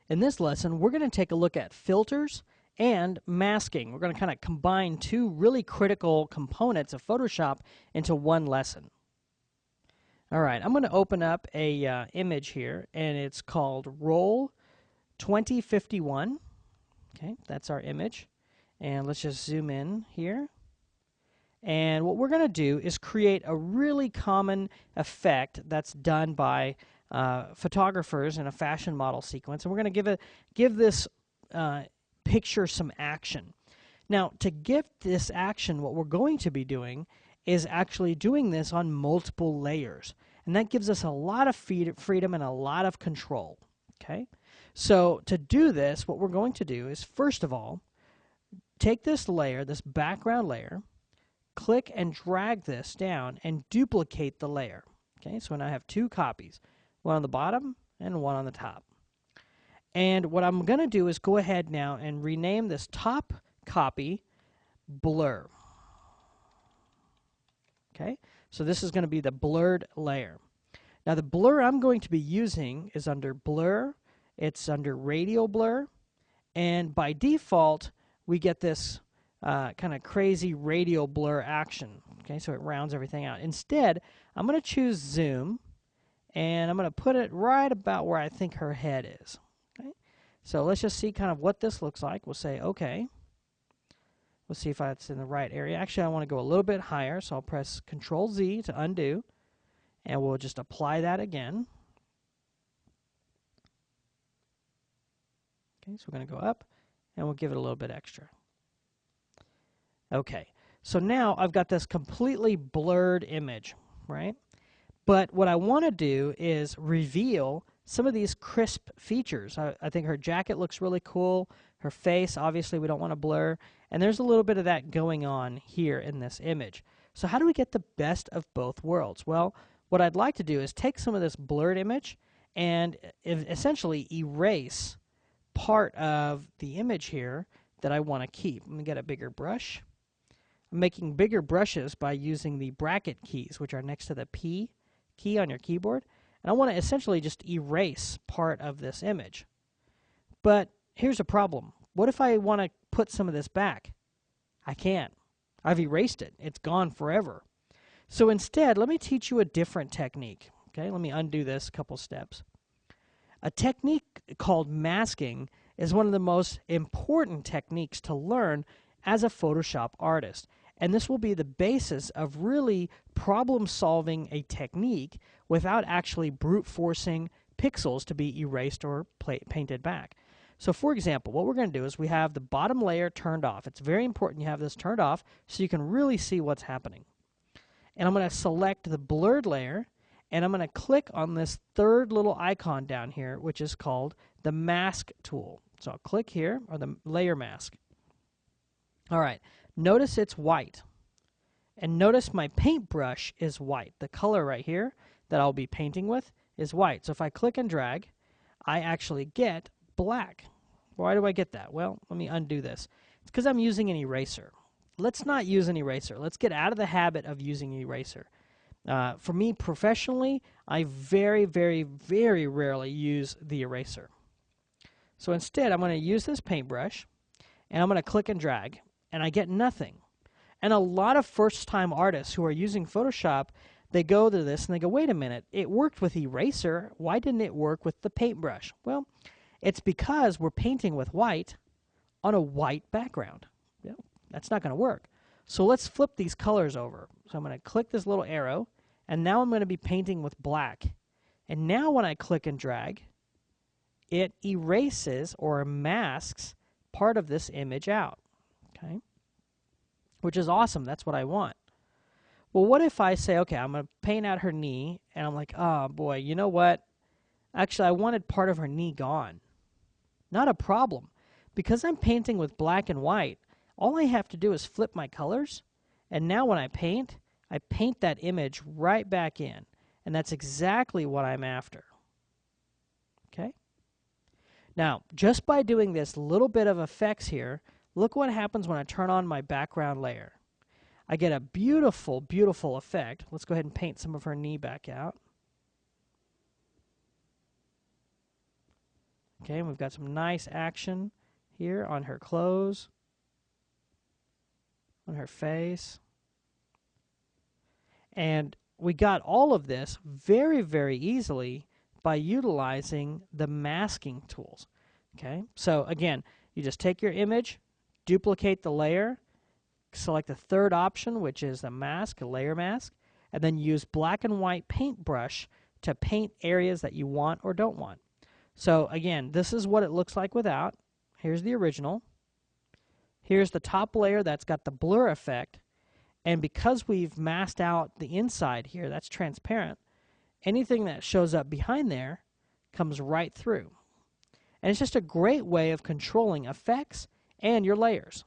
In this lesson, we're going to take a look at filters and masking. We're going to kind of combine two really critical components of Photoshop into one lesson. All right, I'm going to open up a image here, and it's called Roll 2051. Okay, that's our image. And let's just zoom in here. And what we're going to do is create a really common effect that's done by photographers in a fashion model sequence. And we're going to give this picture some action. Now, to give this action, what we're going to be doing is actually doing this on multiple layers. And that gives us a lot of freedom and a lot of control. Okay? So to do this, what we're going to do is, first of all, take this layer, this background layer, click and drag this down and duplicate the layer. Okay, so now I have two copies, one on the bottom and one on the top. And what I'm going to do is go ahead now and rename this top copy Blur. Okay, so this is going to be the blurred layer. Now the blur I'm going to be using is under Blur, it's under Radial Blur, and by default we get this kind of crazy radial blur action. Okay, so it rounds everything out. Instead, I'm going to choose Zoom, and I'm going to put it right about where I think her head is. Okay, so let's just see kind of what this looks like. We'll say OK. We'll see if it's in the right area. Actually, I want to go a little bit higher, so I'll press Control-Z to undo, and we'll just apply that again. Okay, so we're going to go up, and we'll give it a little bit extra. Okay, so now I've got this completely blurred image, right? But what I want to do is reveal some of these crisp features. I think her jacket looks really cool. Her face, obviously, we don't want to blur. And there's a little bit of that going on here in this image. So how do we get the best of both worlds? Well, what I'd like to do is take some of this blurred image and essentially erase part of the image here that I want to keep. Let me get a bigger brush. I'm making bigger brushes by using the bracket keys, which are next to the P key on your keyboard. And I want to essentially just erase part of this image. But here's a problem. What if I want to put some of this back? I can't. I've erased it. It's gone forever. So instead, let me teach you a different technique. Okay, let me undo this couple steps. A technique called masking is one of the most important techniques to learn as a Photoshop artist. And this will be the basis of really problem-solving a technique without actually brute forcing pixels to be erased or painted back. So for example, what we're going to do is we have the bottom layer turned off. It's very important you have this turned off so you can really see what's happening. And I'm going to select the blurred layer, and I'm going to click on this third little icon down here, which is called the mask tool. So I'll click here, or the layer mask. All right, notice it's white. And notice my paintbrush is white. The color right here that I'll be painting with is white. So if I click and drag, I actually get black. Why do I get that? Well, let me undo this. It's because I'm using an eraser. Let's not use an eraser. Let's get out of the habit of using an eraser. For me, professionally, I very, very, very rarely use the eraser. So instead, I'm going to use this paintbrush, and I'm going to click and drag, and I get nothing. And a lot of first-time artists who are using Photoshop, they go to this and they go, wait a minute, it worked with eraser. Why didn't it work with the paintbrush? Well, it's because we're painting with white on a white background. Yeah, that's not going to work. So let's flip these colors over. So I'm going to click this little arrow, and now I'm going to be painting with black. And now when I click and drag, it erases or masks part of this image out. Okay? Which is awesome. That's what I want. Well, what if I say, okay, I'm going to paint out her knee, and I'm like, oh boy, you know what? Actually, I wanted part of her knee gone. Not a problem. Because I'm painting with black and white, all I have to do is flip my colors, and now when I paint that image right back in. And that's exactly what I'm after. Okay? Now, just by doing this little bit of effects here, look what happens when I turn on my background layer. I get a beautiful, beautiful effect. Let's go ahead and paint some of her knee back out. Okay, and we've got some nice action here on her clothes, on her face. And we got all of this very, very easily by utilizing the masking tools. Okay, so again, you just take your image, duplicate the layer, select the third option, which is a mask, a layer mask, and then use black and white paintbrush to paint areas that you want or don't want. So again, this is what it looks like without. Here's the original. Here's the top layer that's got the blur effect. And because we've masked out the inside here, that's transparent, anything that shows up behind there comes right through. And it's just a great way of controlling effects and your layers.